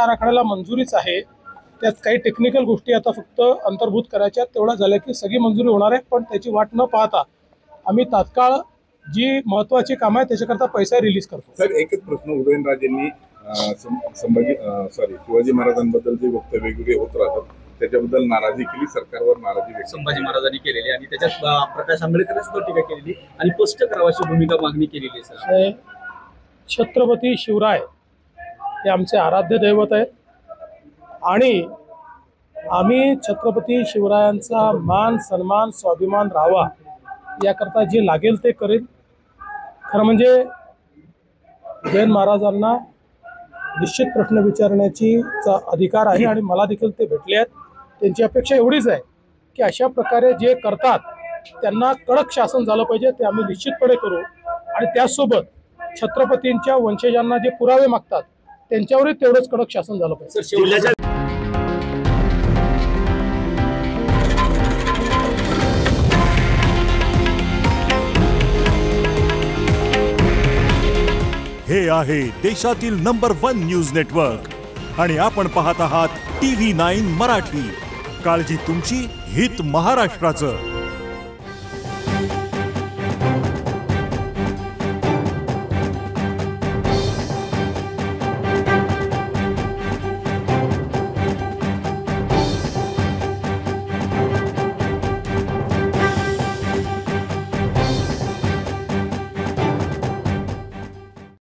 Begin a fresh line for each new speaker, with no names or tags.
आराखड्याला मंजुरीच आहे। त्यात काही टेक्निकल गोष्टी आता फक्त अंतर्भूत करायच्या, तेवढा झालं की सगळी मंजुरी होणार आहे। पण त्याची वाट न पाहता आम्ही तात्काळ जी महत्त्वाची कामं आहे त्याच्याकरता पैसा रिलीज करतो।
सर, एकच प्रश्न, उदयनराजेंनी शिवाजी महाराजांबद्दल जे वक्तव्य वेगवेगळे होत राहतात त्याच्याबद्दल नाराजी केली, सरकारवर नाराजी व्यक्त
संभाजी महाराजांनी केलेली आणि त्याच्यात प्रकाश आंबेडकरांनी सुद्धा टीका केलेली आणि स्पष्ट करावाची भूमिका मागणी केलेली आहे। सर,
छत्रपती शिवराय हे आमचे आराध्य दैवत आहेत आणि आम्ही छत्रपती शिवरायांचा मान सन्मान स्वाभिमान राहावा याकरता जे लागेल ते करेल। खरं म्हणजे उदयन महाराजांना निश्चित प्रश्न विचारण्याची अधिकार आहे आणि मला देखील ते भेटले आहेत। त्यांची अपेक्षा एवढीच आहे की अशा प्रकारे जे करतात त्यांना कडक शासन झालं पाहिजे, ते आम्ही निश्चितपणे करू। आणि त्याचसोबत छत्रपतींच्या वंशजांना जे पुरावे मागतात त्यांच्यावरही तेवढंच कडक शासन झालं पाहिजे।
हे आहे देशातील नंबर 1 न्यूज नेटवर्क आणि आपण पाहत आहात TV9 मराठी। काळजी तुमची, हित महाराष्ट्राचं।